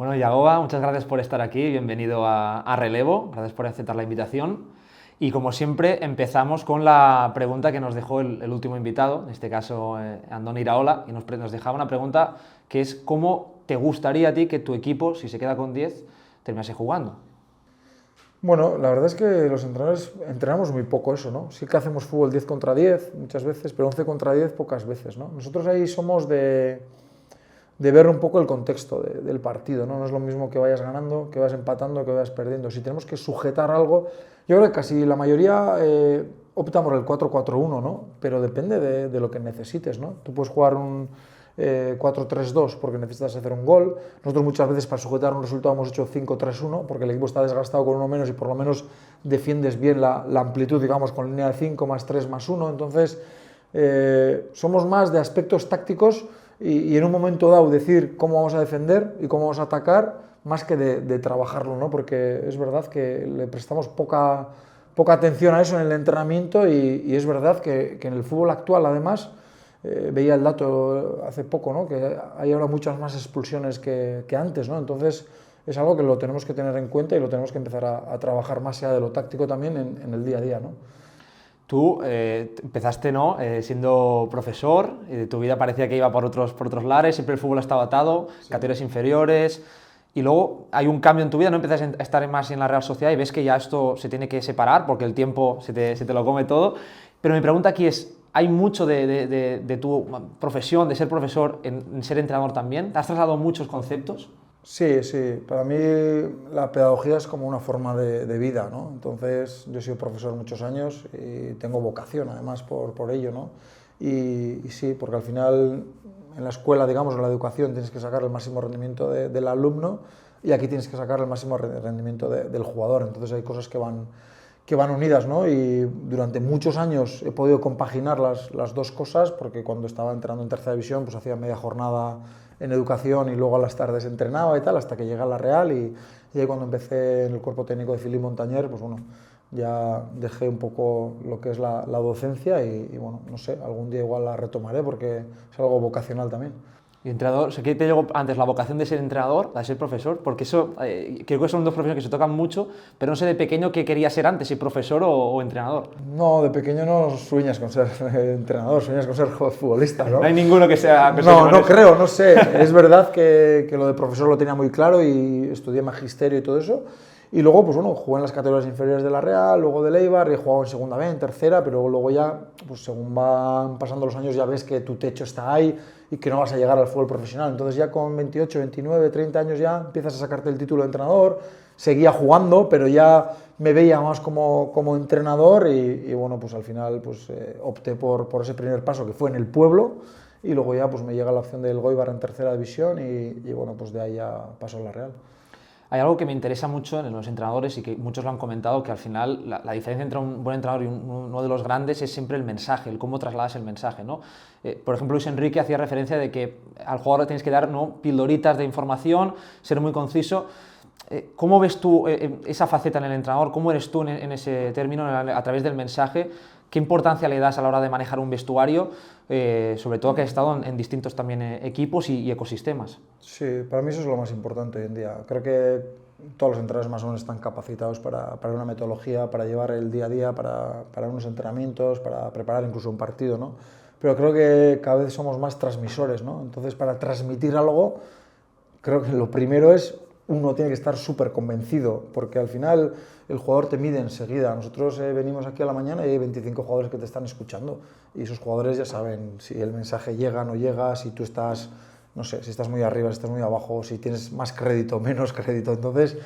Bueno, Yagoba, muchas gracias por estar aquí, bienvenido a Relevo, gracias por aceptar la invitación. Y como siempre, empezamos con la pregunta que nos dejó el último invitado, en este caso Andoni Iraola, y nos dejaba una pregunta que es ¿cómo te gustaría a ti que tu equipo, si se queda con 10, terminase jugando? Bueno, la verdad es que los entrenadores entrenamos muy poco eso, ¿no? Sí que hacemos fútbol 10 contra 10 muchas veces, pero 11 contra 10 pocas veces, ¿no? Nosotros ahí somos de ver un poco el contexto del partido, ¿no? No es lo mismo que vayas ganando, que vayas empatando, que vayas perdiendo. Si tenemos que sujetar algo, yo creo que casi la mayoría opta por el 4-4-1, ¿no? Pero depende de lo que necesites, ¿no? Tú puedes jugar un 4-3-2 porque necesitas hacer un gol. Nosotros muchas veces para sujetar un resultado hemos hecho 5-3-1 porque el equipo está desgastado con uno menos y por lo menos defiendes bien la amplitud, digamos, con línea de 5 más 3 más 1. Entonces, somos más de aspectos tácticos y en un momento dado decir cómo vamos a defender y cómo vamos a atacar más que de trabajarlo, ¿no? Porque es verdad que le prestamos poca atención a eso en el entrenamiento y es verdad que en el fútbol actual además veía el dato hace poco, ¿no? Que hay ahora muchas más expulsiones que antes, ¿no? Entonces es algo que lo tenemos que tener en cuenta y lo tenemos que empezar a trabajar más allá de lo táctico también en el día a día, ¿no? Tú empezaste ¿no? Siendo profesor, tu vida parecía que iba por otros lares, siempre el fútbol ha estado atado, sí. Categorías inferiores, y luego hay un cambio en tu vida, no empiezas a estar más en la Real Sociedad y ves que ya esto se tiene que separar porque el tiempo se te lo come todo. Pero mi pregunta aquí es, ¿hay mucho de tu profesión, de ser profesor, en ser entrenador también? ¿Te has trasladado muchos conceptos? Sí, sí. Para mí la pedagogía es como una forma de vida, ¿no? Entonces, yo he sido profesor muchos años y tengo vocación, además, por ello, ¿no? Y sí, porque al final en la escuela, digamos, en la educación tienes que sacar el máximo rendimiento del alumno y aquí tienes que sacar el máximo rendimiento del jugador. Entonces hay cosas que van unidas, ¿no? Y durante muchos años he podido compaginar las dos cosas porque cuando estaba entrenando en tercera división pues hacía media jornada en educación y luego a las tardes entrenaba y tal, hasta que llegué a la Real y ahí cuando empecé en el cuerpo técnico de Philippe Montagnier, pues bueno, ya dejé un poco lo que es la docencia y bueno, no sé, algún día igual la retomaré porque es algo vocacional también. Y entrenador, o sea, ¿qué te llegó antes, la vocación de ser entrenador, la de ser profesor? Porque eso, creo que son dos profesiones que se tocan mucho, pero no sé de pequeño qué querías ser antes, si profesor o entrenador. No, de pequeño no sueñas con ser entrenador, sueñas con ser futbolista, ¿no? No hay ninguno que sea... No creo, no sé. Es verdad que lo de profesor lo tenía muy claro y estudié magisterio y todo eso. Y luego, pues bueno, jugué en las categorías inferiores de la Real, luego del Eibar, y he jugado en segunda B, en tercera, pero luego ya, pues según van pasando los años, ya ves que tu techo está ahí y que no vas a llegar al fútbol profesional. Entonces ya con 28, 29, 30 años ya empiezas a sacarte el título de entrenador, seguía jugando, pero ya me veía más como entrenador y bueno, pues al final pues, opté por ese primer paso que fue en el pueblo y luego ya pues me llega la opción del Goibar en tercera división y bueno, pues de ahí ya paso a la Real. Hay algo que me interesa mucho en los entrenadores y que muchos lo han comentado, que al final la diferencia entre un buen entrenador y uno de los grandes es siempre el mensaje, el cómo trasladas el mensaje, ¿no? Por ejemplo, Luis Enrique hacía referencia de que al jugador le tienes que dar, ¿no?, pildoritas de información, ser muy conciso. ¿Cómo ves tú esa faceta en el entrenador? ¿Cómo eres tú en ese término, a través del mensaje? ¿Qué importancia le das a la hora de manejar un vestuario? Sobre todo que has estado en distintos también equipos y ecosistemas. Sí, para mí eso es lo más importante hoy en día. Creo que todos los entrenadores más o menos están capacitados para una metodología, para llevar el día a día, para unos entrenamientos, para preparar incluso un partido, ¿no? Pero creo que cada vez somos más transmisores, ¿no? Entonces, para transmitir algo, creo que lo primero es uno tiene que estar súper convencido, porque al final el jugador te mide enseguida. Nosotros venimos aquí a la mañana y hay 25 jugadores que te están escuchando y esos jugadores ya saben si el mensaje llega o no llega, si tú estás, no sé, si estás muy arriba, si estás muy abajo, si tienes más crédito o menos crédito. Entonces,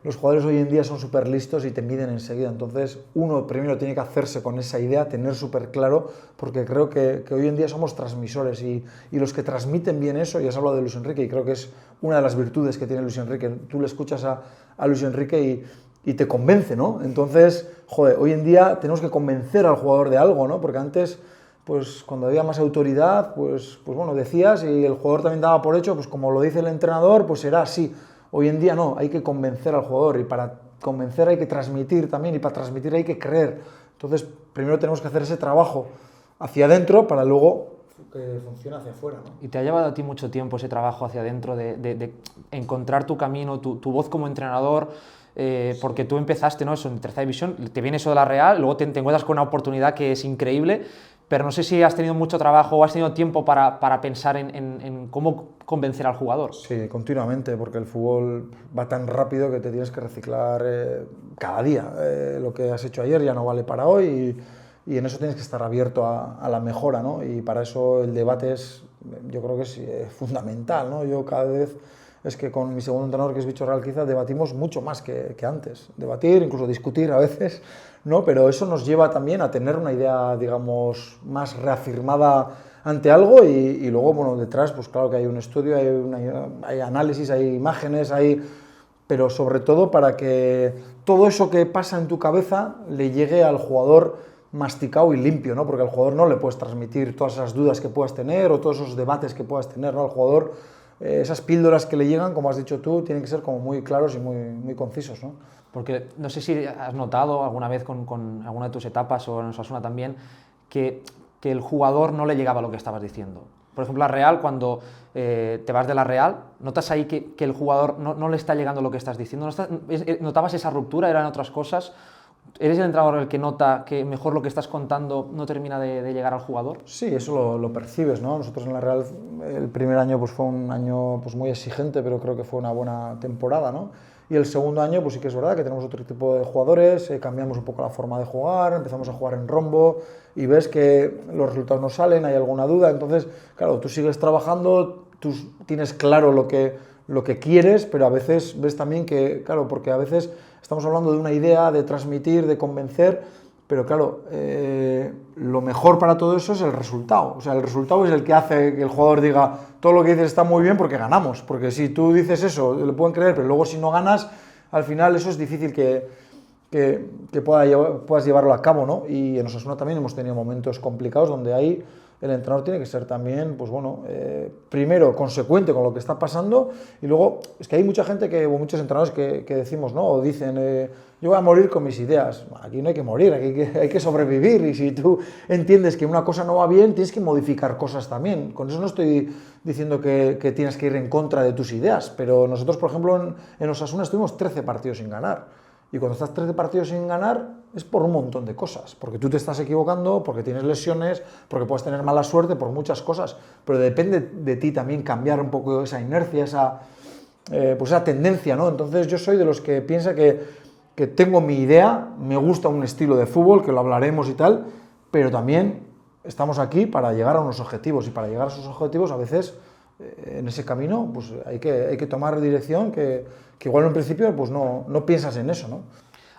los jugadores hoy en día son súper listos y te miden enseguida. Entonces, uno primero tiene que hacerse con esa idea, tener súper claro, porque creo que hoy en día somos transmisores y los que transmiten bien eso, ya has hablado de Luis Enrique y creo que es una de las virtudes que tiene Luis Enrique. Tú le escuchas a Luis Enrique y te convence, ¿no? Entonces, joder, hoy en día tenemos que convencer al jugador de algo, ¿no? Porque antes, pues cuando había más autoridad, pues bueno, decías y el jugador también daba por hecho, pues como lo dice el entrenador, pues será así. Hoy en día no, hay que convencer al jugador y para convencer hay que transmitir también y para transmitir hay que creer. Entonces, primero tenemos que hacer ese trabajo hacia adentro para luego funciona hacia afuera, ¿no? ¿Y te ha llevado a ti mucho tiempo ese trabajo hacia adentro de encontrar tu camino, tu voz como entrenador? Porque tú empezaste, ¿no? Eso en tercera división, te viene eso de la Real, luego te encuentras con una oportunidad que es increíble, pero no sé si has tenido mucho trabajo o has tenido tiempo para pensar en cómo convencer al jugador. Sí, continuamente, porque el fútbol va tan rápido que te tienes que reciclar cada día. Lo que has hecho ayer ya no vale para hoy y en eso tienes que estar abierto a la mejora, ¿no? Y para eso el debate yo creo que es fundamental, ¿no? Yo cada vez es que con mi segundo entrenador, que es Bicho Real, quizá debatimos mucho más que antes. Debatir, incluso discutir a veces, ¿no? Pero eso nos lleva también a tener una idea, digamos, más reafirmada ante algo y luego, bueno, detrás, pues claro que hay un estudio, hay análisis, hay imágenes, pero sobre todo para que todo eso que pasa en tu cabeza le llegue al jugador masticado y limpio, ¿no? Porque al jugador no le puedes transmitir todas esas dudas que puedas tener o todos esos debates que puedas tener, ¿no? Al jugador esas píldoras que le llegan, como has dicho tú, tienen que ser como muy claros y muy concisos, ¿no? Porque no sé si has notado alguna vez con alguna de tus etapas o en Osasuna también que el jugador no le llegaba lo que estabas diciendo. Por ejemplo, la Real, cuando te vas de la Real, ¿notas ahí que el jugador no le está llegando lo que estás diciendo? ¿Notabas esa ruptura? ¿Eran otras cosas? ¿Eres el entrenador el que nota que mejor lo que estás contando no termina de llegar al jugador? Sí, eso lo percibes, ¿no? Nosotros en la Real el primer año pues fue un año pues muy exigente, pero creo que fue una buena temporada, ¿no? Y el segundo año pues sí que es verdad que tenemos otro tipo de jugadores, cambiamos un poco la forma de jugar, empezamos a jugar en rombo y ves que los resultados no salen, hay alguna duda, entonces, claro, tú sigues trabajando, tú tienes claro lo que quieres, pero a veces ves también que, claro, porque a veces estamos hablando de una idea, de transmitir, de convencer, pero claro, lo mejor para todo eso es el resultado. O sea, el resultado es el que hace que el jugador diga todo lo que dices está muy bien porque ganamos. Porque si tú dices eso, le pueden creer, pero luego si no ganas, al final eso es difícil que puedas llevarlo a cabo, ¿no? Y en Osasuna también hemos tenido momentos complicados donde ahí el entrenador tiene que ser también, pues bueno, primero consecuente con lo que está pasando y luego es que hay mucha gente, muchos entrenadores que decimos, ¿no? O dicen, yo voy a morir con mis ideas. Aquí no hay que morir, aquí hay que sobrevivir y si tú entiendes que una cosa no va bien, tienes que modificar cosas también. Con eso no estoy diciendo que tienes que ir en contra de tus ideas, pero nosotros, por ejemplo, en Osasuna estuvimos 13 partidos sin ganar. Y cuando estás 13 partidos sin ganar es por un montón de cosas, porque tú te estás equivocando, porque tienes lesiones, porque puedes tener mala suerte, por muchas cosas, pero depende de ti también cambiar un poco esa inercia, pues esa tendencia, ¿no? Entonces yo soy de los que piensa que tengo mi idea, me gusta un estilo de fútbol, que lo hablaremos y tal, pero también estamos aquí para llegar a unos objetivos y para llegar a esos objetivos a veces en ese camino pues hay que tomar dirección que igual en un principio pues no piensas en eso, ¿no?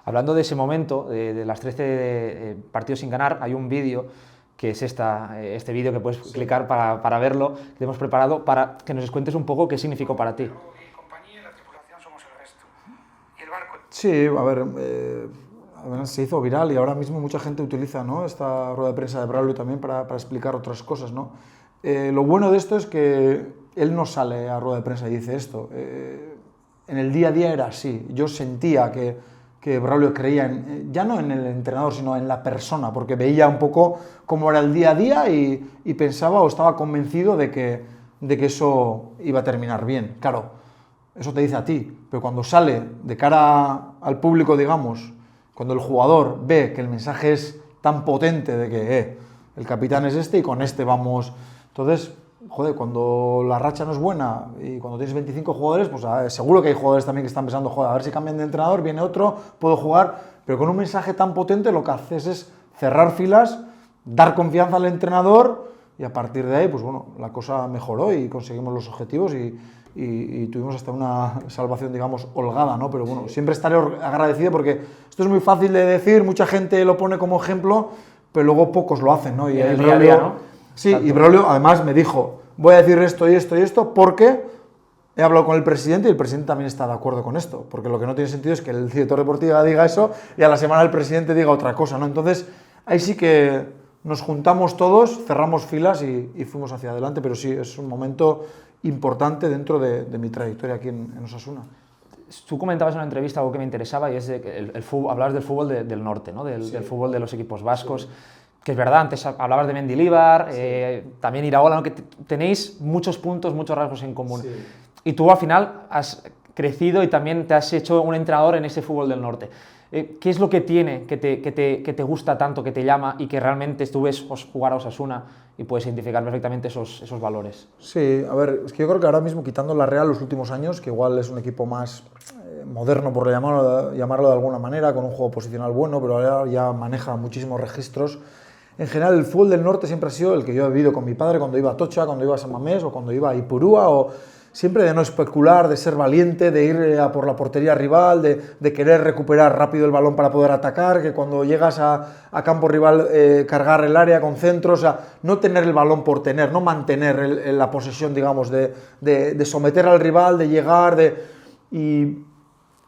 Hablando de ese momento, de las 13 partidos sin ganar, hay un vídeo que es este vídeo que puedes clicar para verlo, que hemos preparado para que nos cuentes un poco qué significó para ti. Sí, a ver, además se hizo viral y ahora mismo mucha gente utiliza, ¿no?, esta rueda de prensa de Braulio también para explicar otras cosas, ¿no? Lo bueno de esto es que él no sale a rueda de prensa y dice esto. En el día a día era así. Yo sentía que Braulio creía ya no en el entrenador, sino en la persona, porque veía un poco cómo era el día a día y pensaba o estaba convencido de que eso iba a terminar bien. Claro, eso te dice a ti, pero cuando sale de cara al público, digamos, cuando el jugador ve que el mensaje es tan potente de que el capitán es este y con este vamos. Entonces, joder, cuando la racha no es buena y cuando tienes 25 jugadores, pues seguro que hay jugadores también que están pensando, joder, a ver si cambian de entrenador, viene otro, puedo jugar, pero con un mensaje tan potente lo que haces es cerrar filas, dar confianza al entrenador y a partir de ahí, pues bueno, la cosa mejoró y conseguimos los objetivos y tuvimos hasta una salvación, digamos, holgada, ¿no? Pero bueno, siempre estaré agradecido porque esto es muy fácil de decir, mucha gente lo pone como ejemplo, pero luego pocos lo hacen, ¿no? Y el día a día, ¿no? Sí, exacto. Y Braulio además me dijo, voy a decir esto y esto y esto porque he hablado con el presidente y el presidente también está de acuerdo con esto, porque lo que no tiene sentido es que el director deportivo diga eso y a la semana el presidente diga otra cosa, ¿no? Entonces, ahí sí que nos juntamos todos, cerramos filas y fuimos hacia adelante, pero sí, es un momento importante dentro de mi trayectoria aquí en Osasuna. Tú comentabas en una entrevista algo que me interesaba y es de que hablabas del fútbol del norte, ¿no? Del fútbol de los equipos vascos. Sí. que es verdad, antes hablabas de Mendilibar, también Iraola, ¿no? Que tenéis muchos puntos, muchos rasgos en común. Sí. Y tú al final has crecido y también te has hecho un entrenador en ese fútbol del norte. ¿Qué es lo que tiene que te gusta tanto, que te llama y que realmente tú ves jugar a Osasuna y puedes identificar perfectamente esos valores? Sí, a ver, es que yo creo que ahora mismo, quitando la Real los últimos años, que igual es un equipo más moderno, por llamarlo de alguna manera, con un juego posicional bueno, pero ahora ya maneja muchísimos registros. En general, el fútbol del norte siempre ha sido el que yo he vivido con mi padre cuando iba a Atocha, cuando iba a San Mamés o cuando iba a Ipurúa, o siempre de no especular, de ser valiente, de ir a por la portería rival, de querer recuperar rápido el balón para poder atacar, que cuando llegas a campo rival cargar el área con centros, o sea, no tener el balón por tener, no mantener la posesión, digamos, de someter al rival, de llegar, y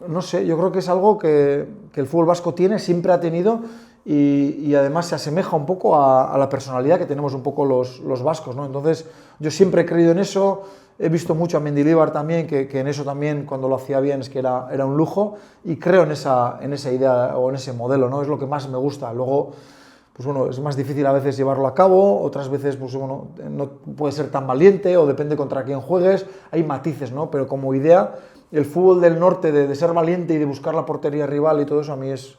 no sé, yo creo que es algo que el fútbol vasco tiene, siempre ha tenido, y además se asemeja un poco a la personalidad que tenemos un poco los vascos, ¿no? Entonces, yo siempre he creído en eso. He visto mucho a Mendilibar también, que en eso también, cuando lo hacía bien, es que era un lujo, y creo en esa idea o en ese modelo, ¿no? Es lo que más me gusta. Luego, pues bueno, es más difícil a veces llevarlo a cabo, otras veces, pues bueno, no puedes ser tan valiente, o depende contra quién juegues, hay matices, ¿no? Pero como idea, el fútbol del norte de ser valiente y de buscar la portería rival y todo eso, a mí es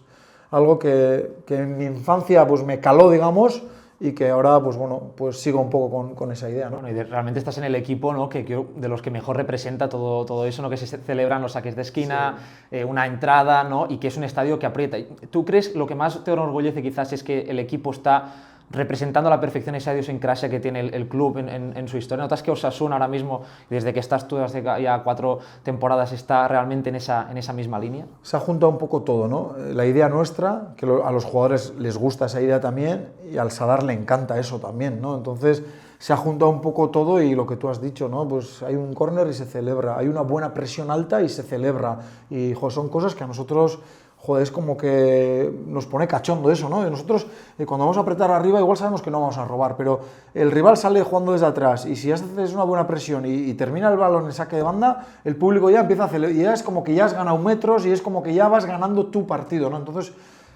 algo que en mi infancia pues me caló, digamos, y que ahora, pues bueno, pues sigo un poco con esa idea, ¿no? Bueno, y realmente estás en el equipo, ¿no? que de los que mejor representa todo eso, ¿no? Que se celebran los saques de esquina, sí. Una entrada, ¿no? Y que es un estadio que aprieta. ¿Tú crees lo que más te enorgullece quizás es que el equipo está representando a la perfección esa idiosincrasia que tiene el club en su historia? ¿Notas que Osasuna ahora mismo, desde que estás tú hace ya 4 temporadas, está realmente en esa misma línea? Se ha juntado un poco todo, ¿no? La idea nuestra, que a los jugadores les gusta esa idea también, y al Sadar le encanta eso también, ¿no? Entonces se ha juntado un poco todo, y lo que tú has dicho, ¿no? Pues hay un córner y se celebra, hay una buena presión alta y se celebra, y son cosas que a nosotros... Joder, es como que nos pone cachondo eso, ¿no? Y nosotros, cuando vamos a apretar arriba, igual sabemos que no vamos a robar, pero el rival sale jugando desde atrás, y si haces una buena presión y termina el balón en saque de banda, el público ya empieza a celebrar, y ya es como que ya has ganado metros, y es como que ya vas ganando tu partido, ¿no? Entonces,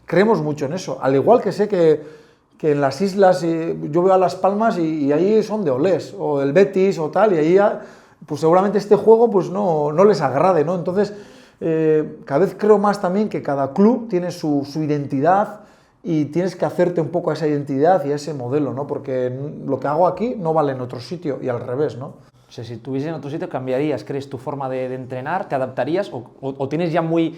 creemos mucho en eso. Al igual que sé que en las islas, yo veo a Las Palmas y ahí son de Olés, o el Betis o tal, y ahí ya, pues seguramente este juego pues no les agrade, ¿no? Entonces, cada vez creo más también que cada club tiene su identidad, y tienes que hacerte un poco a esa identidad y a ese modelo, ¿no? Porque lo que hago aquí no vale en otro sitio, y al revés, ¿no? O sea, si estuvieses en otro sitio, ¿cambiarías, crees, tu forma de entrenar? ¿Te adaptarías? ¿O tienes ya muy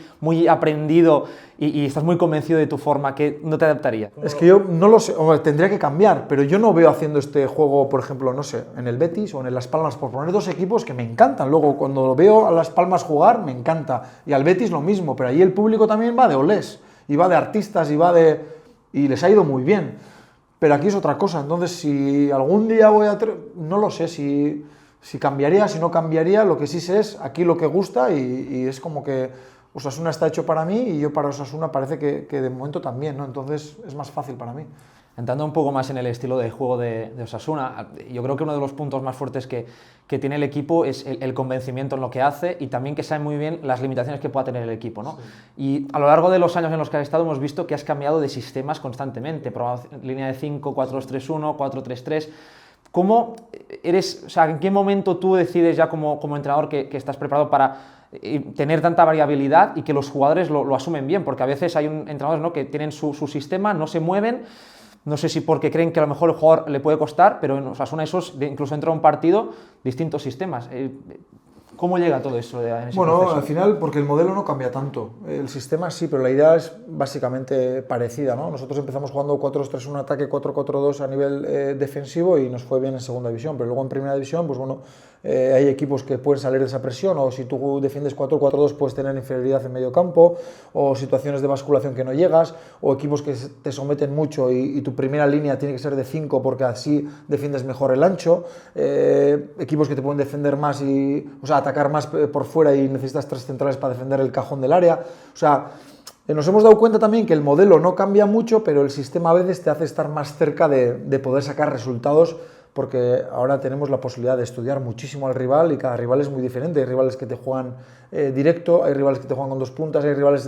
aprendido y estás muy convencido de tu forma que no te adaptarías? Es que yo no lo sé, tendría que cambiar, pero yo no veo haciendo este juego, por ejemplo, no sé, en el Betis o en Las Palmas, por poner 2 equipos que me encantan. Luego, cuando veo a Las Palmas jugar, me encanta. Y al Betis lo mismo, pero ahí el público también va de olés, y va de artistas, y les ha ido muy bien. Pero aquí es otra cosa. Entonces, si algún día no lo sé, si cambiaría, si no cambiaría, lo que sí sé es aquí lo que gusta, y es como que Osasuna está hecho para mí, y yo para Osasuna parece que de momento también, ¿no? Entonces es más fácil para mí. Entrando un poco más en el estilo de juego de Osasuna, yo creo que uno de los puntos más fuertes que tiene el equipo es el convencimiento en lo que hace, y también que sabe muy bien las limitaciones que pueda tener el equipo, ¿no? Sí. Y a lo largo de los años en los que has estado hemos visto que has cambiado de sistemas constantemente, línea de 5, 4-2-3-1, 4-3-3... ¿Cómo eres, o sea, en qué momento tú decides ya como entrenador que estás preparado para tener tanta variabilidad y que los jugadores lo asumen bien? Porque a veces hay entrenadores, ¿no?, que tienen su sistema, no se mueven, no sé si porque creen que a lo mejor el jugador le puede costar, pero en Osasuna incluso entra un partido, distintos sistemas. ¿Cómo llega todo eso en ese proceso? Al final, porque el modelo no cambia tanto. El sistema sí, pero la idea es básicamente parecida, ¿no? Nosotros empezamos jugando 4-2-3-1 ataque, 4-4-2 a nivel defensivo, y nos fue bien en segunda división, pero luego en primera división, pues bueno, hay equipos que pueden salir de esa presión, o si tú defiendes 4-4-2 puedes tener inferioridad en medio campo, o situaciones de basculación que no llegas, o equipos que te someten mucho y tu primera línea tiene que ser de 5 porque así defiendes mejor el ancho, equipos que te pueden defender más atacar más por fuera y necesitas 3 centrales para defender el cajón del área. O sea, nos hemos dado cuenta también que el modelo no cambia mucho, pero el sistema a veces te hace estar más cerca de poder sacar resultados porque ahora tenemos la posibilidad de estudiar muchísimo al rival y cada rival es muy diferente. Hay rivales que te juegan directo, hay rivales que te juegan con 2 puntas, hay rivales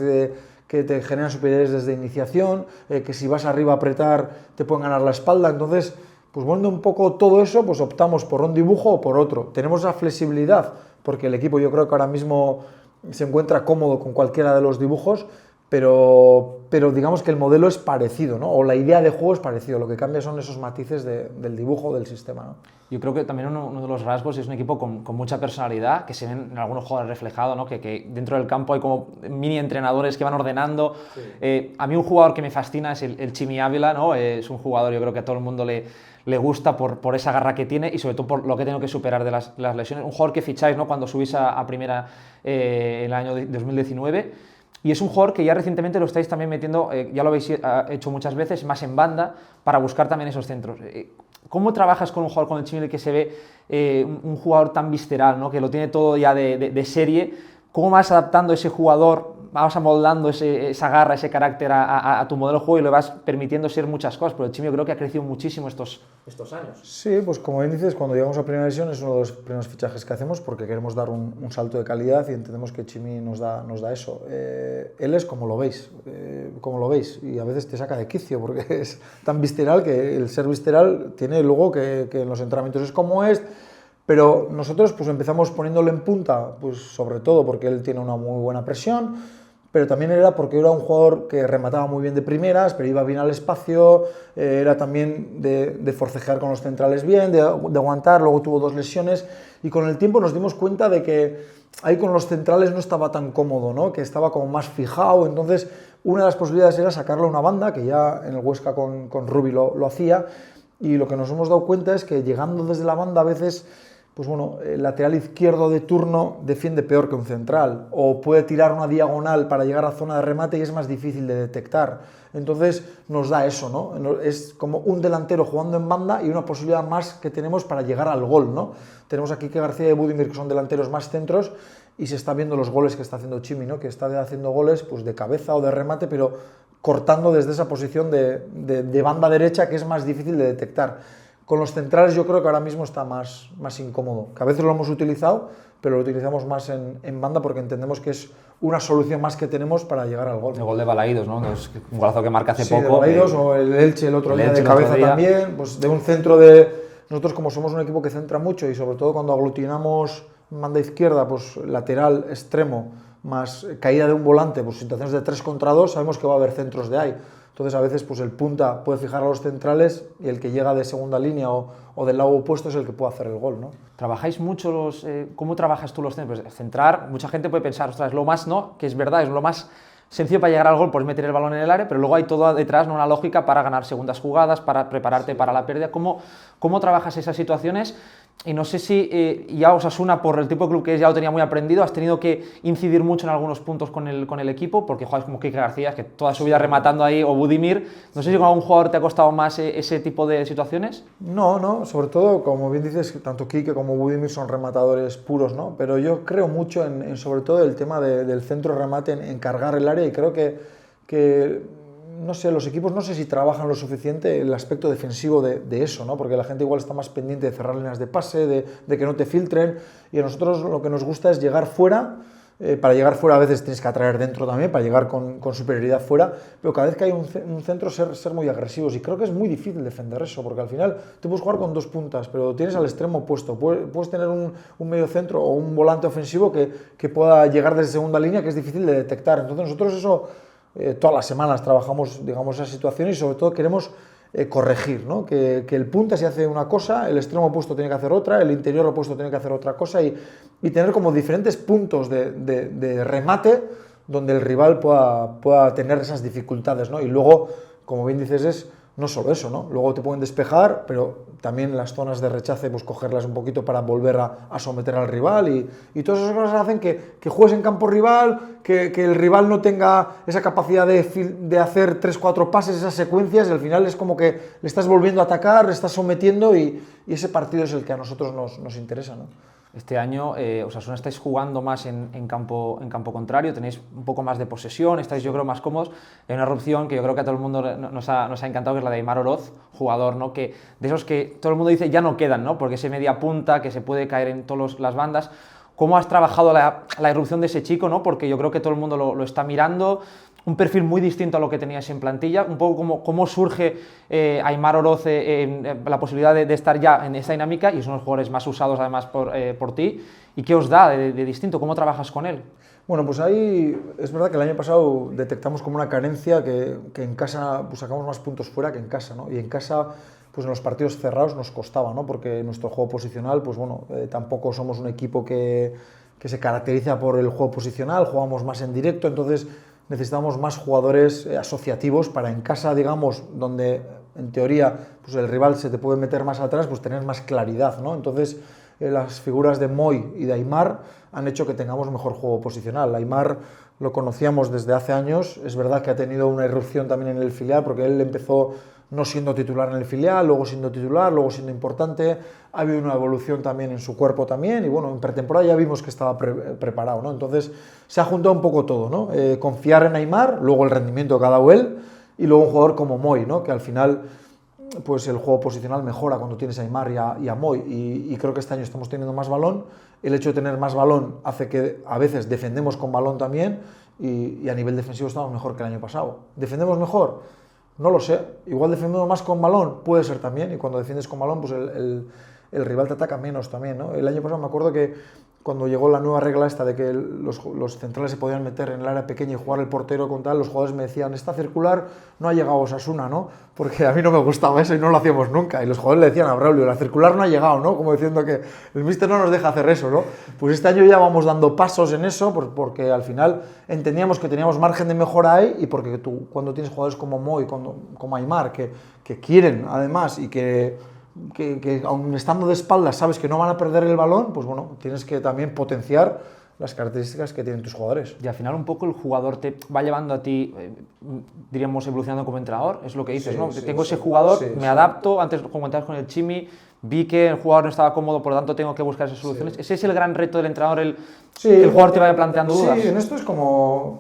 que te generan superioridades desde iniciación, que si vas arriba a apretar te pueden ganar la espalda. Entonces, pues viendo un poco todo eso, pues optamos por un dibujo o por otro. Tenemos la flexibilidad, porque el equipo yo creo que ahora mismo se encuentra cómodo con cualquiera de los dibujos, pero digamos que el modelo es parecido, ¿no? O la idea de juego es parecido, lo que cambia son esos matices del dibujo del sistema, ¿no? Yo creo que también uno de los rasgos es un equipo con mucha personalidad, que se ven en algunos jugadores reflejado, ¿no? Que dentro del campo hay como mini entrenadores que van ordenando. Sí. A mí un jugador que me fascina es el Chimi Ávila, ¿no? Es un jugador, yo creo que a todo el mundo le gusta por esa garra que tiene y sobre todo por lo que he tenido que superar de las lesiones. Un jugador que ficháis, ¿no? Cuando subís a primera en el año 2019. Y es un jugador que ya recientemente lo estáis también metiendo, ya lo habéis hecho muchas veces, más en banda, para buscar también esos centros. ¿Cómo trabajas con un jugador con el Chimi que se ve un jugador tan visceral, ¿no? Que lo tiene todo ya de serie? ¿Cómo vas adaptando ese jugador, vas amoldando esa garra, ese carácter a tu modelo de juego y le vas permitiendo ser muchas cosas? Pero el Chimi yo creo que ha crecido muchísimo estos años. Sí, pues como bien dices, cuando llegamos a Primera División es uno de los primeros fichajes que hacemos porque queremos dar un salto de calidad y entendemos que Chimi nos da eso. Él es como lo veis, y a veces te saca de quicio porque es tan visceral que el ser visceral tiene luego que en los entrenamientos es como es. Pero nosotros pues empezamos poniéndolo en punta, pues sobre todo porque él tiene una muy buena presión, pero también era porque era un jugador que remataba muy bien de primeras, pero iba bien al espacio, era también de forcejear con los centrales bien, de aguantar, luego tuvo 2 lesiones y con el tiempo nos dimos cuenta de que ahí con los centrales no estaba tan cómodo, ¿no? Que estaba como más fijado, entonces una de las posibilidades era sacarlo a una banda, que ya en el Huesca con Rubi lo hacía, y lo que nos hemos dado cuenta es que llegando desde la banda a veces pues bueno, el lateral izquierdo de turno defiende peor que un central, o puede tirar una diagonal para llegar a zona de remate y es más difícil de detectar. Entonces nos da eso, ¿no? Es como un delantero jugando en banda y una posibilidad más que tenemos para llegar al gol, ¿no? Tenemos aquí que García y Budimir, que son delanteros más centros, y se está viendo los goles que está haciendo Chimi, ¿no? Que está haciendo goles pues, de cabeza o de remate, pero cortando desde esa posición de banda derecha que es más difícil de detectar. Con los centrales yo creo que ahora mismo está más incómodo, que a veces lo hemos utilizado, pero lo utilizamos más en banda porque entendemos que es una solución más que tenemos para llegar al gol. El gol de Balaídos, ¿no? Es un golazo que marca hace sí, poco. De Balaídos, o el Elche el otro día de cabeza también, pues de un centro de... Nosotros como somos un equipo que centra mucho y sobre todo cuando aglutinamos banda izquierda, pues lateral, extremo, más caída de un volante, pues situaciones de 3 contra 2, sabemos que va a haber centros de ahí. Entonces a veces pues el punta puede fijar a los centrales y el que llega de segunda línea o del lado opuesto es el que puede hacer el gol, ¿no? ¿Trabajáis mucho cómo trabajas tú los centros? Pues centrar, mucha gente puede pensar, ostras, es lo más, ¿no? Que es verdad, es lo más sencillo para llegar al gol, pues meter el balón en el área, pero luego hay todo detrás, ¿no? Una lógica para ganar segundas jugadas, para prepararte para la pérdida. ¿Cómo trabajas esas situaciones? Y no sé si ya Osasuna, por el tipo de club que es, ya lo tenía muy aprendido, has tenido que incidir mucho en algunos puntos con el equipo, porque juegas como Quique García, que toda su vida rematando ahí, o Budimir. No sé si con algún jugador te ha costado más ese tipo de situaciones. No, sobre todo, como bien dices, tanto Quique como Budimir son rematadores puros, ¿no? Pero yo creo mucho en sobre todo el tema del centro remate, en cargar el área, y creo que no sé, los equipos no sé si trabajan lo suficiente el aspecto defensivo de eso, ¿no? Porque la gente igual está más pendiente de cerrar líneas de pase, de que no te filtren, y a nosotros lo que nos gusta es llegar fuera. Para llegar fuera a veces tienes que atraer dentro también, para llegar con superioridad fuera, pero cada vez que hay un centro ser muy agresivos, y creo que es muy difícil defender eso, porque al final tú puedes jugar con 2 puntas, pero tienes al extremo opuesto, puedes tener un medio centro o un volante ofensivo que pueda llegar desde segunda línea, que es difícil de detectar. Entonces nosotros eso... todas las semanas trabajamos, digamos, esa situación y sobre todo queremos corregir, ¿no? Que el punta si hace una cosa, el extremo opuesto tiene que hacer otra, el interior opuesto tiene que hacer otra cosa y tener como diferentes puntos de remate donde el rival pueda tener esas dificultades, ¿no? Y luego, como bien dices, es no solo eso, ¿no? Luego te pueden despejar, pero también las zonas de rechace, pues cogerlas un poquito para volver a someter al rival y todas esas cosas hacen que juegues en campo rival, que el rival no tenga esa capacidad de hacer 3-4 pases, esas secuencias, y al final es como que le estás volviendo a atacar, le estás sometiendo y ese partido es el que a nosotros nos interesa, ¿no? Este año Osasuna estáis jugando más en campo contrario, tenéis un poco más de posesión, estáis yo creo más cómodos. Hay una opción que yo creo que a todo el mundo nos ha encantado, que es la de Aimar Oroz, jugador, ¿no? Que, de esos que todo el mundo dice ya no quedan, ¿no? Porque ese media punta que se puede caer en todas las bandas. ¿Cómo has trabajado la irrupción de ese chico, ¿no? Porque yo creo que todo el mundo lo está mirando, un perfil muy distinto a lo que teníais en plantilla, un poco cómo surge Aimar Oroz la posibilidad de estar ya en esta dinámica, y son los jugadores más usados además por ti, y qué os da de distinto, cómo trabajas con él. Bueno, pues ahí es verdad que el año pasado detectamos como una carencia que en casa pues sacamos más puntos fuera que en casa, ¿no? Y en casa pues en los partidos cerrados nos costaba, ¿no? Porque nuestro juego posicional, pues bueno, tampoco somos un equipo que se caracteriza por el juego posicional, jugamos más en directo, entonces necesitamos más jugadores asociativos para en casa, digamos, donde en teoría pues el rival se te puede meter más atrás, pues tener más claridad, ¿no? Entonces las figuras de Moy y de Aimar han hecho que tengamos mejor juego posicional. Aimar lo conocíamos desde hace años, es verdad que ha tenido una irrupción también en el filial, porque él empezó no siendo titular en el filial, luego siendo titular, luego siendo importante, ha habido una evolución también en su cuerpo también, y bueno, en pretemporada ya vimos que estaba preparado, ¿no? Entonces se ha juntado un poco todo, ¿no? Confiar en Aimar, luego el rendimiento que ha dado él, y luego un jugador como Moy, ¿no? Que al final pues el juego posicional mejora cuando tienes a Aimar y a Moy, y creo que este año estamos teniendo más balón. El hecho de tener más balón hace que a veces defendemos con balón también, y a nivel defensivo estamos mejor que el año pasado. ¿Defendemos mejor? No lo sé, igual defendemos más con balón, puede ser también, y cuando defiendes con balón, pues el rival te ataca menos también, ¿no? El año pasado me acuerdo que cuando llegó la nueva regla esta de que los centrales se podían meter en el área pequeña y jugar el portero con tal, los jugadores me decían, esta circular no ha llegado a Osasuna, ¿no? Porque a mí no me gustaba eso y no lo hacíamos nunca, y los jugadores le decían a Braulio, la circular no ha llegado, ¿no? Como diciendo que el míster no nos deja hacer eso, ¿no? Pues este año ya vamos dando pasos en eso, porque al final entendíamos que teníamos margen de mejora ahí, y porque tú cuando tienes jugadores como Moy, como Aimar, que quieren además, y que aun estando de espaldas sabes que no van a perder el balón, pues bueno, tienes que también potenciar las características que tienen tus jugadores. Y al final un poco el jugador te va llevando a ti, diríamos, evolucionando como entrenador, es lo que dices, sí, ¿no? Sí, tengo ese jugador, me adapto, antes comentabas con el Chimi, vi que el jugador no estaba cómodo, por lo tanto tengo que buscar esas soluciones. ¿Ese es el gran reto del entrenador, que el jugador te vaya planteando dudas? Sí, en esto es como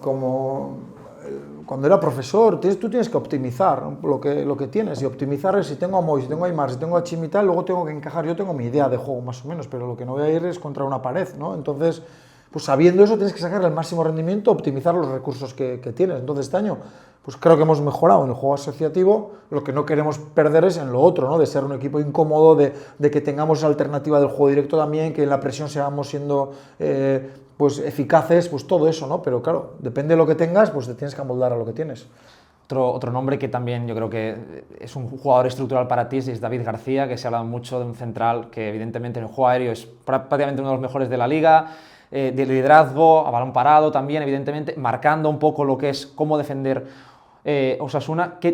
cuando era profesor, tú tienes que optimizar lo que tienes, y optimizar es si tengo a Moy, si tengo a Aimar, si tengo a Chimi y tal, luego tengo que encajar, yo tengo mi idea de juego más o menos, pero lo que no voy a ir es contra una pared, ¿no? Entonces, pues sabiendo eso tienes que sacar el máximo rendimiento, optimizar los recursos que tienes. Entonces este año pues creo que hemos mejorado en el juego asociativo, lo que no queremos perder es en lo otro, ¿no? De ser un equipo incómodo, de que tengamos esa alternativa del juego directo también, que en la presión seamos siendo pues eficaces, pues todo eso, ¿no? Pero claro, depende de lo que tengas, pues te tienes que amoldar a lo que tienes. Otro nombre que también yo creo que es un jugador estructural para ti es David García, que se ha hablado mucho de un central que evidentemente en el juego aéreo es prácticamente uno de los mejores de la liga, de liderazgo, a balón parado también, evidentemente, marcando un poco lo que es cómo defender Osasuna. ¿Qué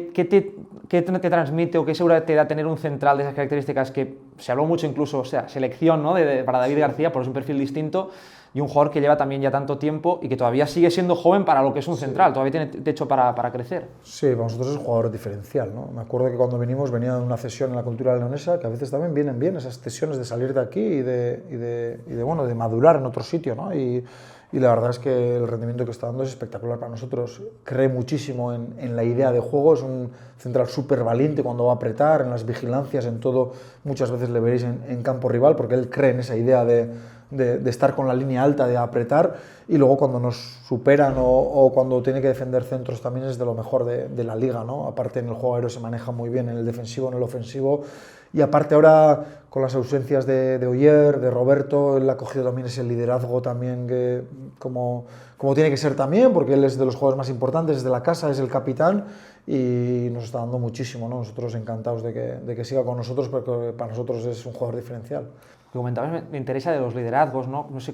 te transmite o qué seguridad te da tener un central de esas características que se habló mucho incluso, o sea, selección, ¿no? para David García, por es un perfil distinto, y un jugador que lleva también ya tanto tiempo y que todavía sigue siendo joven para lo que es un central, todavía tiene techo para crecer? Sí, para nosotros es un jugador diferencial, ¿no? Me acuerdo que cuando venía de una cesión en la cultura leonesa, que a veces también vienen bien esas cesiones de salir de aquí y de madurar en otro sitio, ¿no? Y la verdad es que el rendimiento que está dando es espectacular para nosotros. Cree muchísimo en la idea de juego, es un central súper valiente cuando va a apretar, en las vigilancias, en todo. Muchas veces le veréis en campo rival, porque él cree en esa idea de estar con la línea alta, de apretar, y luego cuando nos superan o cuando tiene que defender centros también es de lo mejor de la liga, ¿no? Aparte en el juego aéreo se maneja muy bien en el defensivo, en el ofensivo, y aparte ahora con las ausencias de Oyer, de Roberto, él ha cogido también ese liderazgo también que como tiene que ser también, porque él es de los jugadores más importantes, es de la casa, es el capitán, y nos está dando muchísimo, ¿no? Nosotros encantados de que siga con nosotros, porque para nosotros es un jugador diferencial. Lo que comentabas me interesa de los liderazgos, ¿no? No sé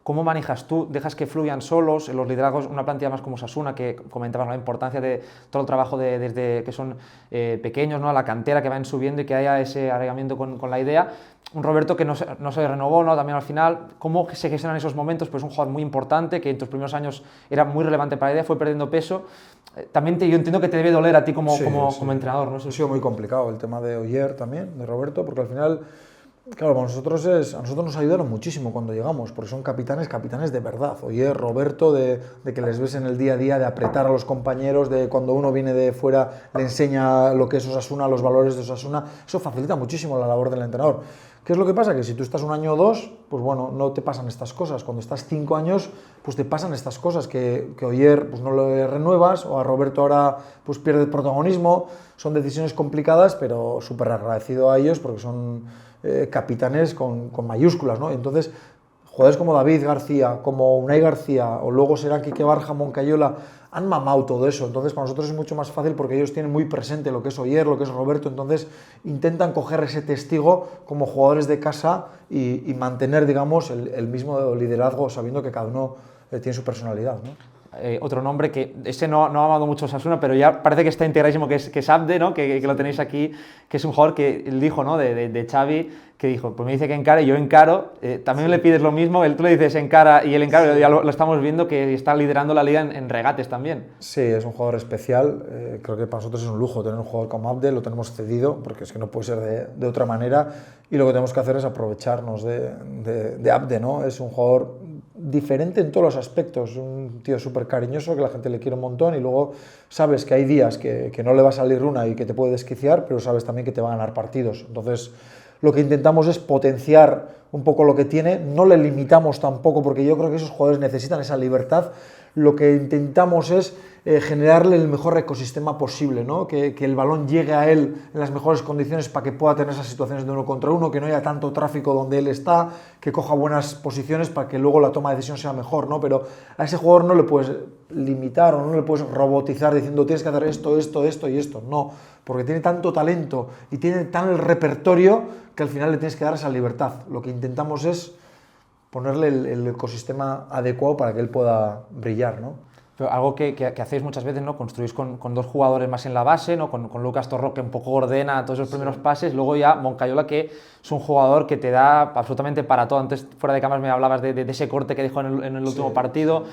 cómo manejas tú, dejas que fluyan solos los liderazgos, una plantilla más como Osasuna, que comentabas, ¿no? La importancia de todo el trabajo desde que son pequeños, ¿no? A la cantera, que van subiendo y que haya ese arraigamiento con la idea. Un Roberto que no se renovó, ¿no? También al final, ¿cómo se gestionan esos momentos? Pues un jugador muy importante, que en tus primeros años era muy relevante para la idea, fue perdiendo peso. También yo entiendo que te debe doler a ti como entrenador, ¿no? Ha sido muy complicado el tema de Oyer también, de Roberto, porque al final Claro, a nosotros nos ayudaron muchísimo cuando llegamos, porque son capitanes de verdad. Oye, Roberto, de que les ves en el día a día, de apretar a los compañeros, de cuando uno viene de fuera, le enseña lo que es Osasuna, los valores de Osasuna. Eso facilita muchísimo la labor del entrenador. ¿Qué es lo que pasa? Que si tú estás un año o dos, pues bueno, no te pasan estas cosas. Cuando estás 5 años, pues te pasan estas cosas, que Oyer pues no lo renuevas, o a Roberto ahora pues pierde protagonismo. Son decisiones complicadas, pero súper agradecido a ellos porque son capitanes con mayúsculas, ¿no? Entonces, jugadores como David García, como Unai García, o luego será Quique Barja, Moncayola, han mamado todo eso. Entonces, para nosotros es mucho más fácil porque ellos tienen muy presente lo que es Oyer, lo que es Roberto, entonces intentan coger ese testigo como jugadores de casa y mantener, digamos, el mismo liderazgo, sabiendo que cada uno tiene su personalidad, ¿no? Otro nombre que ese no ha amado mucho Osasuna, pero ya parece que está integradísimo, que es Abde, ¿no? que lo tenéis aquí, que es un jugador que él dijo, ¿no? de Xavi, que dijo, pues me dice que encare, yo encaro, también le pides lo mismo, tú le dices encara y él encara, ya lo estamos viendo que está liderando la liga en regates también. Sí, es un jugador especial, creo que para nosotros es un lujo tener un jugador como Abde, lo tenemos cedido, porque es que no puede ser de otra manera, y lo que tenemos que hacer es aprovecharnos de Abde, ¿no? Es un jugador diferente en todos los aspectos, un tío súper cariñoso que la gente le quiere un montón y luego sabes que hay días que no le va a salir una y que te puede desquiciar, pero sabes también que te va a ganar partidos. Entonces lo que intentamos es potenciar un poco lo que tiene, no le limitamos tampoco porque yo creo que esos jugadores necesitan esa libertad. Lo que intentamos es generarle el mejor ecosistema posible, ¿no? Que el balón llegue a él en las mejores condiciones para que pueda tener esas situaciones de 1 contra 1, que no haya tanto tráfico donde él está, que coja buenas posiciones para que luego la toma de decisión sea mejor, ¿no? Pero a ese jugador no le puedes limitar o no le puedes robotizar diciendo tienes que hacer esto, esto, esto y esto. No, porque tiene tanto talento y tiene tan el repertorio que al final le tienes que dar esa libertad. Lo que intentamos es ponerle el ecosistema adecuado para que él pueda brillar, ¿no? Pero algo que hacéis muchas veces, ¿no? Construís con 2 jugadores más en la base, ¿no? Con Lucas Torro, que un poco ordena todos esos primeros pases, luego ya Moncayola, que es un jugador que te da absolutamente para todo. Antes, fuera de cámaras, me hablabas de ese corte que dejó en el último partido.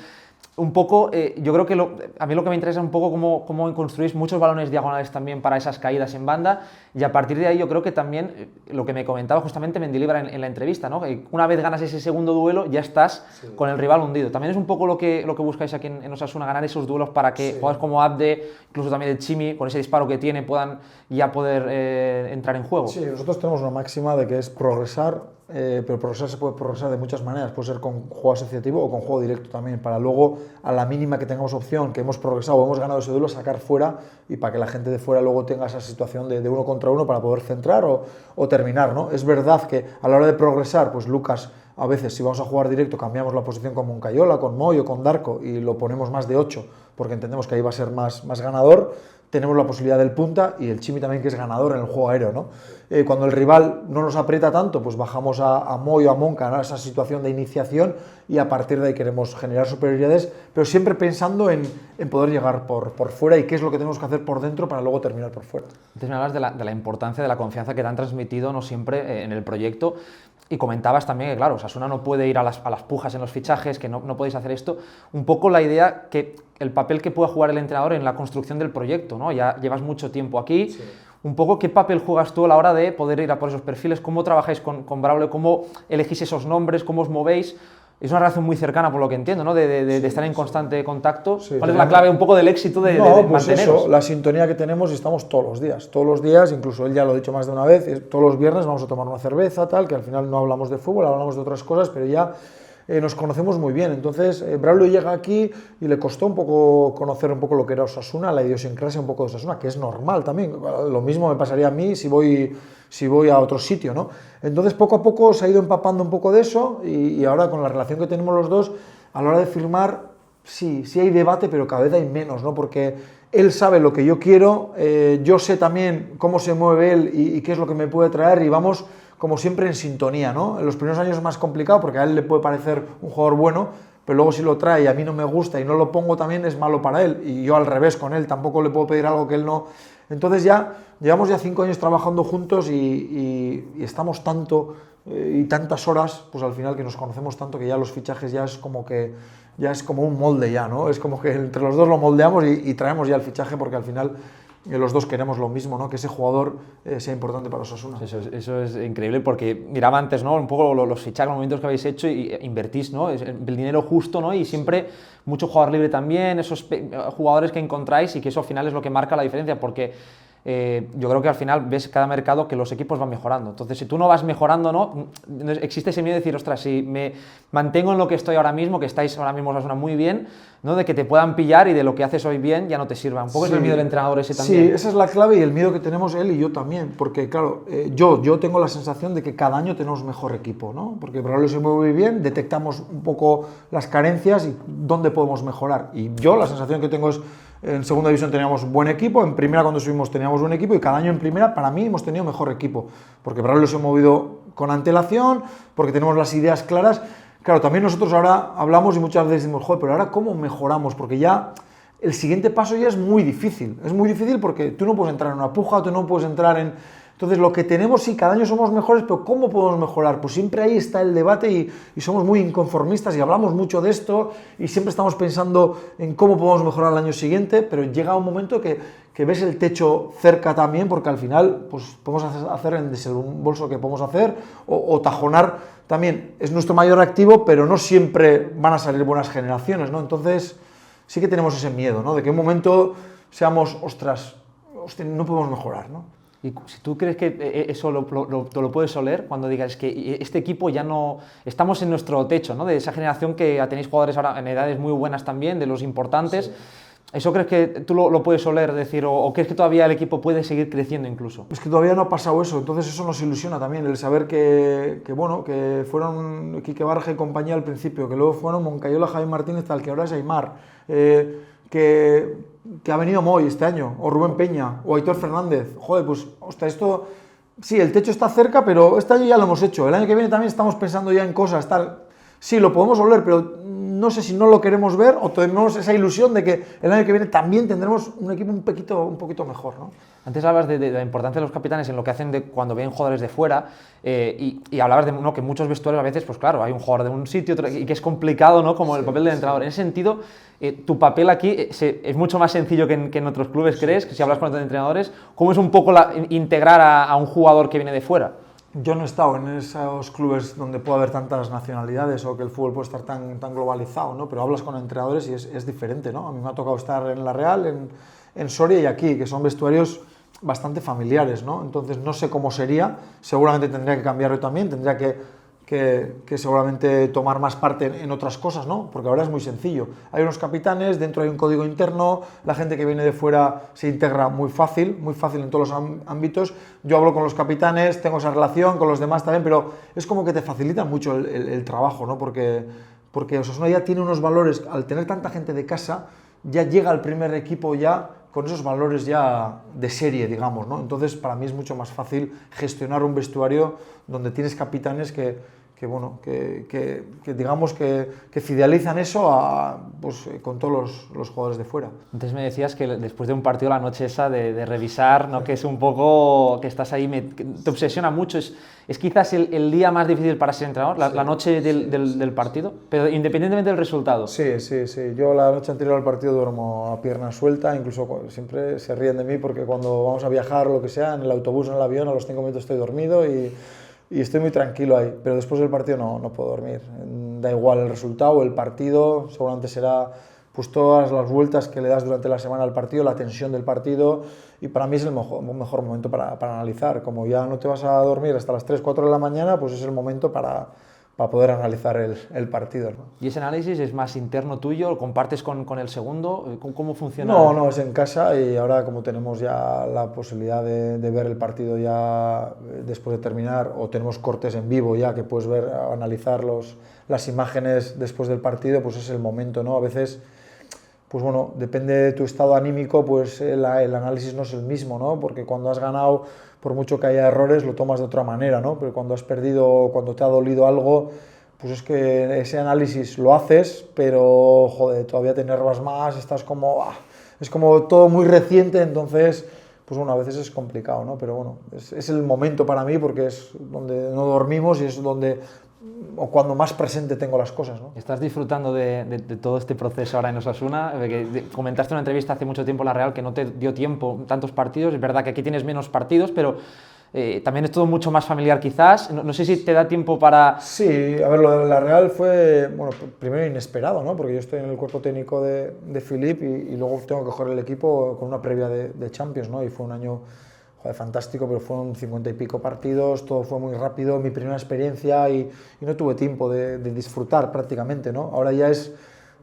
Un poco, yo creo que a mí lo que me interesa es un poco cómo construís muchos balones diagonales también para esas caídas en banda, y a partir de ahí yo creo que también, lo que me comentaba justamente Mendilibar en la entrevista, ¿no? Que una vez ganas ese segundo duelo ya estás con el rival hundido. También es un poco lo que buscáis aquí en Osasuna, ganar esos duelos para que jugadores como Abde, incluso también el Chimi, con ese disparo que tiene, puedan ya poder entrar en juego. Sí, nosotros tenemos una máxima de que es progresar, pero progresar se puede progresar de muchas maneras, puede ser con juego asociativo o con juego directo también, para luego a la mínima que tengamos opción, que hemos progresado o hemos ganado ese duelo, sacar fuera y para que la gente de fuera luego tenga esa situación de 1 contra 1 para poder centrar o terminar, ¿no? Es verdad que a la hora de progresar, pues Lucas, a veces si vamos a jugar directo cambiamos la posición con Moncayola, con Moy o con Darko y lo ponemos más de 8 porque entendemos que ahí va a ser más ganador. Tenemos la posibilidad del punta y el Chimi también, que es ganador en el juego aéreo, ¿no? Cuando el rival no nos aprieta tanto, pues bajamos a Moy o a Monca, ¿no? Esa situación de iniciación, y a partir de ahí queremos generar superioridades, pero siempre pensando en poder llegar por fuera y qué es lo que tenemos que hacer por dentro para luego terminar por fuera. Antes me hablas de la importancia de la confianza que te han transmitido, no siempre, en el proyecto, y comentabas también que, claro, Osasuna no puede ir a las pujas en los fichajes, que no podéis hacer esto. Un poco la idea que el papel que pueda jugar el entrenador en la construcción del proyecto, ¿no? Ya llevas mucho tiempo aquí. Sí. Un poco, ¿qué papel juegas tú a la hora de poder ir a por esos perfiles? ¿Cómo trabajáis con Braulio? ¿Cómo elegís esos nombres? ¿Cómo os movéis? Es una relación muy cercana, por lo que entiendo, ¿no? De estar en constante contacto. Sí, ¿cuál es la clave un poco del éxito de pues manteneros? Eso, la sintonía que tenemos, y estamos todos los días, incluso él ya lo ha dicho más de una vez, todos los viernes vamos a tomar una cerveza, tal, que al final no hablamos de fútbol, hablamos de otras cosas, pero ya nos conocemos muy bien. Entonces, Braulio llega aquí y le costó un poco conocer un poco lo que era Osasuna, la idiosincrasia un poco de Osasuna, que es normal también. Lo mismo me pasaría a mí si voy a otro sitio, ¿no? Entonces, poco a poco se ha ido empapando un poco de eso y ahora con la relación que tenemos los dos, a la hora de firmar, sí hay debate, pero cada vez hay menos, ¿no? Porque él sabe lo que yo quiero, yo sé también cómo se mueve él y qué es lo que me puede traer, y vamos como siempre en sintonía, ¿no? En los primeros años es más complicado porque a él le puede parecer un jugador bueno, pero luego si lo trae y a mí no me gusta y no lo pongo también es malo para él, y yo al revés con él, tampoco le puedo pedir algo que él no. Entonces llevamos 5 años trabajando juntos y estamos tanto y tantas horas, pues al final que nos conocemos tanto que ya los fichajes ya es como un molde ya, ¿no? Es como que entre los dos lo moldeamos y traemos ya el fichaje, porque al final los dos queremos lo mismo, ¿no? Que ese jugador sea importante para Osasuna. Eso es increíble porque miraba antes, ¿no? Un poco los fichajes, los movimientos que habéis hecho y invertís, ¿no? El dinero justo, ¿no? Y siempre mucho jugador libre también, esos jugadores que encontráis y que eso al final es lo que marca la diferencia porque yo creo que al final ves cada mercado que los equipos van mejorando. Entonces, si tú no vas mejorando, ¿no? Existe ese miedo de decir, ostras, si me mantengo en lo que estoy ahora mismo, que estáis ahora mismo Osasuna muy bien, ¿no? De que te puedan pillar y de lo que haces hoy bien ya no te sirva. Un poco es el miedo del entrenador ese también. Sí, esa es la clave y el miedo que tenemos él y yo también, porque claro, yo tengo la sensación de que cada año tenemos mejor equipo, ¿no? Porque para lo se mueve muy bien, detectamos un poco las carencias y dónde podemos mejorar. Y yo la sensación que tengo es, en segunda división teníamos buen equipo, en primera cuando subimos teníamos buen equipo y cada año en primera para mí hemos tenido mejor equipo, porque para lo se ha movido con antelación, porque tenemos las ideas claras. Claro, también nosotros ahora hablamos y muchas veces decimos, joder, pero ahora ¿cómo mejoramos? Porque ya el siguiente paso ya es muy difícil porque tú no puedes entrar en una puja, tú no puedes entrar en... Entonces lo que tenemos, sí, cada año somos mejores, pero ¿cómo podemos mejorar? Pues siempre ahí está el debate y somos muy inconformistas y hablamos mucho de esto y siempre estamos pensando en cómo podemos mejorar el año siguiente, pero llega un momento que ves el techo cerca también, porque al final pues, podemos hacer el desembolso que podemos hacer o tajonar también. Es nuestro mayor activo, pero no siempre van a salir buenas generaciones, ¿no? Entonces sí que tenemos ese miedo, ¿no? De que en un momento seamos, ostras, no podemos mejorar, ¿no? Y si tú crees que eso lo puedes oler cuando digas que este equipo ya no... Estamos en nuestro techo, ¿no? De esa generación que tenéis jugadores ahora en edades muy buenas también, de los importantes. Sí. ¿Eso crees que tú lo puedes oler, decir, o crees que todavía el equipo puede seguir creciendo incluso? Es que todavía no ha pasado eso, entonces eso nos ilusiona también, el saber que fueron Quique Barja y compañía al principio, que luego fueron Moncayola, Javi Martínez, tal que ahora es Aimar, que ha venido Moy este año, o Rubén Peña, o Aitor Fernández. Joder, pues, ostras, esto... Sí, el techo está cerca, pero este año ya lo hemos hecho. El año que viene también estamos pensando ya en cosas, tal. Sí, lo podemos oler, pero no sé si no lo queremos ver o tenemos esa ilusión de que el año que viene también tendremos un equipo un poquito mejor, ¿no? Antes hablabas de la importancia de los capitanes en lo que hacen cuando ven jugadores de fuera y hablabas de que muchos vestuarios a veces, pues claro, hay un jugador de un sitio y que es complicado, ¿no? Como el papel del entrenador. En ese sentido, tu papel aquí es mucho más sencillo que en otros clubes, ¿crees? Que si hablas con otros entrenadores, ¿cómo es un poco integrar a un jugador que viene de fuera? Yo no he estado en esos clubes donde puede haber tantas nacionalidades o que el fútbol puede estar tan globalizado, ¿no? Pero hablas con entrenadores y es diferente, ¿no? A mí me ha tocado estar en La Real, en Soria y aquí, que son vestuarios bastante familiares, ¿no? Entonces no sé cómo sería, seguramente tendría que cambiarlo también, tendría que seguramente tomar más parte en otras cosas, ¿no? Porque ahora es muy sencillo. Hay unos capitanes, dentro hay un código interno, la gente que viene de fuera se integra muy fácil en todos los ámbitos. Yo hablo con los capitanes, tengo esa relación, con los demás también, pero es como que te facilita mucho el trabajo, ¿no? Porque Osasuna ya tiene unos valores, al tener tanta gente de casa, ya llega al primer equipo ya con esos valores ya de serie, digamos, ¿no? Entonces, para mí es mucho más fácil gestionar un vestuario donde tienes capitanes que digamos que fidelizan eso pues, con todos los jugadores de fuera. Antes me decías que después de un partido la noche esa de revisar, ¿no? Que es un poco que estás ahí, te obsesiona mucho, es quizás el día más difícil para ser entrenador, la noche del partido, pero independientemente del resultado. Sí, yo la noche anterior al partido duermo a pierna suelta, incluso siempre se ríen de mí porque cuando vamos a viajar o lo que sea, en el autobús o en el avión, a los 5 minutos estoy dormido y estoy muy tranquilo ahí, pero después del partido no puedo dormir. Da igual el resultado, el partido, seguramente será pues todas las vueltas que le das durante la semana al partido, la tensión del partido, y para mí es el mejor momento para analizar. Como ya no te vas a dormir hasta las 3, 4 de la mañana, pues es el momento para poder analizar el partido, ¿no? ¿Y ese análisis es más interno tuyo? ¿Lo compartes con el segundo? ¿Cómo funciona? No, es en casa y ahora como tenemos ya la posibilidad de ver el partido ya después de terminar o tenemos cortes en vivo ya que puedes ver, analizar las imágenes después del partido, pues es el momento, ¿no? A veces, pues bueno, depende de tu estado anímico, pues el análisis no es el mismo, ¿no? Porque cuando has ganado, por mucho que haya errores, lo tomas de otra manera, ¿no? Pero cuando has perdido, cuando te ha dolido algo, pues es que ese análisis lo haces, pero joder, todavía te enervas más, estás como... es como todo muy reciente, entonces, pues bueno, a veces es complicado, ¿no? Pero bueno, es el momento para mí porque es donde no dormimos y es donde o cuando más presente tengo las cosas, ¿no? ¿Estás disfrutando de todo este proceso ahora en Osasuna? Comentaste en una entrevista hace mucho tiempo en La Real que no te dio tiempo tantos partidos. Es verdad que aquí tienes menos partidos, pero también es todo mucho más familiar quizás. No sé si te da tiempo para... Sí, a ver, lo de La Real fue, bueno, primero inesperado, ¿no? Porque yo estoy en el cuerpo técnico de Philippe y luego tengo que coger el equipo con una previa de Champions, ¿no? Y fue un año... Joder, fantástico, pero fueron 50 y pico partidos, todo fue muy rápido, mi primera experiencia y no tuve tiempo de disfrutar prácticamente, ¿no? Ahora ya es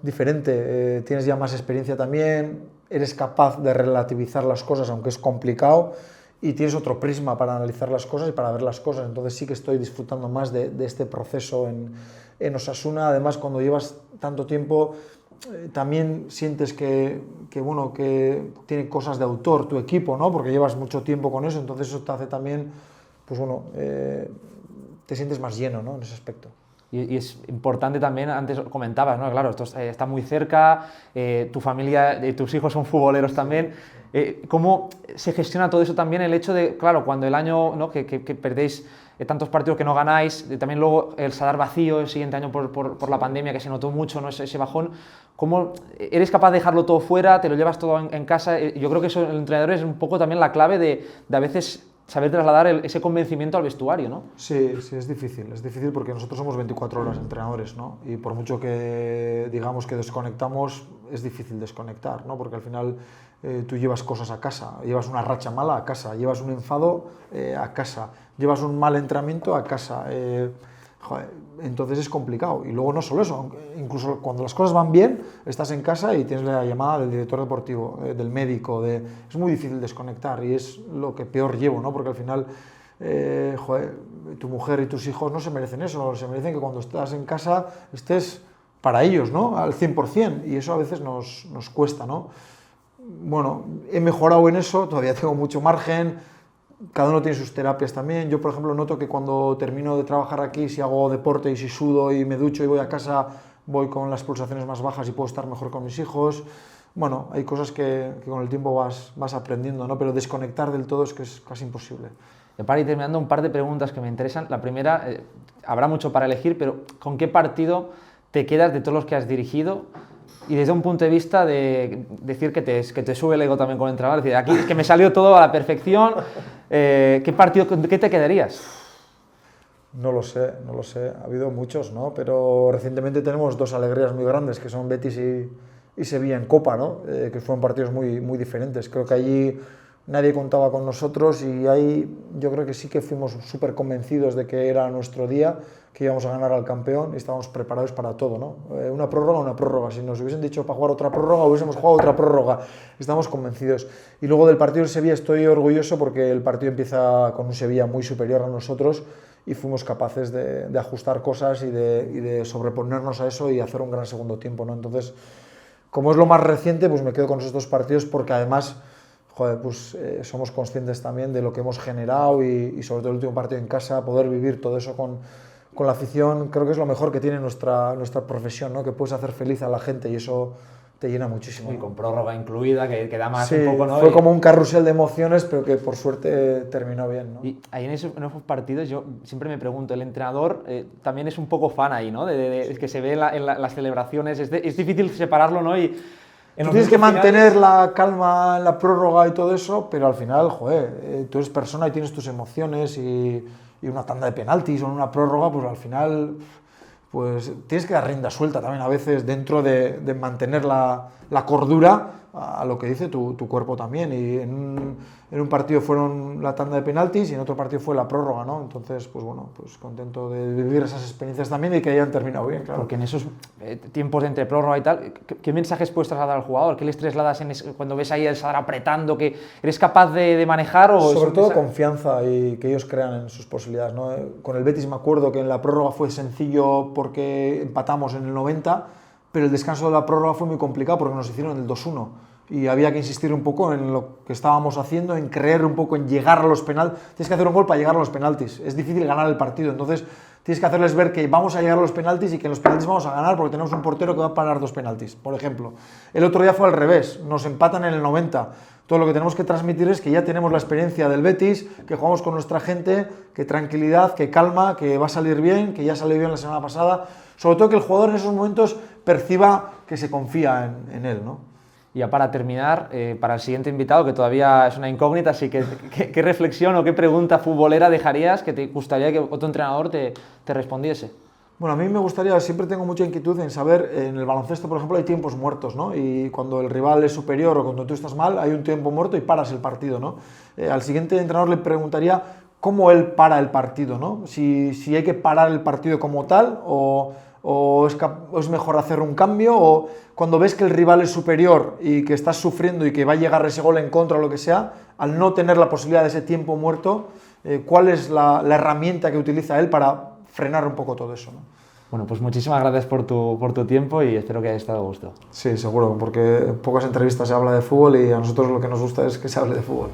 diferente, tienes ya más experiencia también, eres capaz de relativizar las cosas, aunque es complicado, y tienes otro prisma para analizar las cosas y para ver las cosas, entonces sí que estoy disfrutando más de este proceso en Osasuna. Además, cuando llevas tanto tiempo, también sientes que tiene cosas de autor tu equipo, ¿no? Porque llevas mucho tiempo con eso, entonces eso te hace también, pues bueno, te sientes más lleno, ¿no? En ese aspecto. Y es importante también, antes comentabas, ¿no? Claro, esto está muy cerca, tu familia, tus hijos son futboleros también. ¿Cómo se gestiona todo eso también? El hecho de, claro, cuando el año, ¿no? que perdéis tantos partidos que no ganáis, también luego el Sadar vacío el siguiente año por la pandemia, que se notó mucho, ¿no? ese bajón, ¿cómo eres capaz de dejarlo todo fuera, te lo llevas todo en casa? Yo creo que eso, el entrenador, es un poco también la clave de a veces saber trasladar ese convencimiento al vestuario, ¿no? Sí, es difícil porque nosotros somos 24 horas entrenadores, ¿no? Y por mucho que digamos que desconectamos, es difícil desconectar, ¿no? Porque al final tú llevas cosas a casa, llevas una racha mala a casa, llevas un enfado a casa, llevas un mal entrenamiento a casa, entonces es complicado. Y luego no solo eso, incluso cuando las cosas van bien, estás en casa y tienes la llamada del director deportivo, del médico, es muy difícil desconectar y es lo que peor llevo, ¿no? Porque al final, tu mujer y tus hijos no se merecen eso, se merecen que cuando estás en casa estés para ellos, ¿no? Al 100%, y eso a veces nos cuesta, ¿no? Bueno, he mejorado en eso, todavía tengo mucho margen, cada uno tiene sus terapias también. Yo, por ejemplo, noto que cuando termino de trabajar aquí, si hago deporte y si sudo y me ducho y voy a casa, voy con las pulsaciones más bajas y puedo estar mejor con mis hijos. Bueno, hay cosas que con el tiempo vas aprendiendo, ¿no? Pero desconectar del todo es que es casi imposible. Para ir terminando, un par de preguntas que me interesan. La primera, habrá mucho para elegir, pero ¿con qué partido te quedas de todos los que has dirigido? Y desde un punto de vista de decir que te sube el ego también con el entrenador, decir, aquí es que me salió todo a la perfección, ¿qué partido, qué te quedarías? No lo sé, ha habido muchos, ¿no? Pero recientemente tenemos dos alegrías muy grandes, que son Betis y Sevilla en Copa, ¿no? Que fueron partidos muy, muy diferentes. Creo que allí nadie contaba con nosotros y ahí yo creo que sí que fuimos súper convencidos de que era nuestro día, que íbamos a ganar al campeón y estábamos preparados para todo, ¿no? Una prórroga. Si nos hubiesen dicho para jugar otra prórroga, hubiésemos jugado otra prórroga. Estamos convencidos. Y luego del partido de Sevilla estoy orgulloso porque el partido empieza con un Sevilla muy superior a nosotros y fuimos capaces de ajustar cosas y de sobreponernos a eso y hacer un gran segundo tiempo, ¿no? Entonces, como es lo más reciente, pues me quedo con esos dos partidos porque además, pues somos conscientes también de lo que hemos generado y sobre todo el último partido en casa, poder vivir todo eso con la afición, creo que es lo mejor que tiene nuestra profesión, ¿no? Que puedes hacer feliz a la gente y eso te llena muchísimo. Y con prórroga incluida, que da más sí, un poco, ¿no? Fue como un carrusel de emociones, pero que por suerte terminó bien, ¿no? Y ahí en esos partidos yo siempre me pregunto, el entrenador también es un poco fan ahí, ¿no? Es que se ve en las celebraciones, es difícil separarlo, ¿no? Y tienes que mantener la calma en la prórroga y todo eso, pero al final, tú eres persona y tienes tus emociones y una tanda de penaltis o una prórroga, pues al final pues tienes que dar rienda suelta también a veces dentro de mantener la cordura a lo que dice tu cuerpo también. Y en un partido fueron la tanda de penaltis y en otro partido fue la prórroga, ¿no? Entonces, pues bueno, pues contento de vivir esas experiencias también y que hayan terminado bien, claro. Porque en esos tiempos de entre prórroga y tal, ¿qué mensajes puedes trasladar al jugador? ¿Qué les trasladas cuando ves ahí el Sadar apretando? ¿Que eres capaz de manejar? O sobre todo confianza y que ellos crean en sus posibilidades, ¿no? Con el Betis me acuerdo que en la prórroga fue sencillo porque empatamos en el 90, pero el descanso de la prórroga fue muy complicado porque nos hicieron el 2-1 y había que insistir un poco en lo que estábamos haciendo, en creer un poco, en llegar a los penaltis. Tienes que hacer un gol para llegar a los penaltis, es difícil ganar el partido, entonces tienes que hacerles ver que vamos a llegar a los penaltis y que en los penaltis vamos a ganar porque tenemos un portero que va a parar 2 penaltis, por ejemplo. El otro día fue al revés, nos empatan en el 90. Todo lo que tenemos que transmitir es que ya tenemos la experiencia del Betis, que jugamos con nuestra gente, que tranquilidad, que calma, que va a salir bien, que ya salió bien la semana pasada. Sobre todo que el jugador en esos momentos perciba que se confía en él, ¿no? Y ya para terminar, para el siguiente invitado, que todavía es una incógnita, así que ¿qué reflexión o qué pregunta futbolera dejarías que te gustaría que otro entrenador te respondiese? Bueno, a mí me gustaría, siempre tengo mucha inquietud en saber, en el baloncesto, por ejemplo, hay tiempos muertos, ¿no? Y cuando el rival es superior o cuando tú estás mal, hay un tiempo muerto y paras el partido, ¿no? Al siguiente entrenador le preguntaría cómo él para el partido, ¿no? Si hay que parar el partido como tal o es mejor hacer un cambio, o cuando ves que el rival es superior y que estás sufriendo y que va a llegar ese gol en contra o lo que sea, al no tener la posibilidad de ese tiempo muerto, ¿cuál es la herramienta que utiliza él para frenar un poco todo eso, ¿no? Bueno, pues muchísimas gracias por tu tiempo y espero que haya estado a gusto. Sí, seguro, porque en pocas entrevistas se habla de fútbol y a nosotros lo que nos gusta es que se hable de fútbol.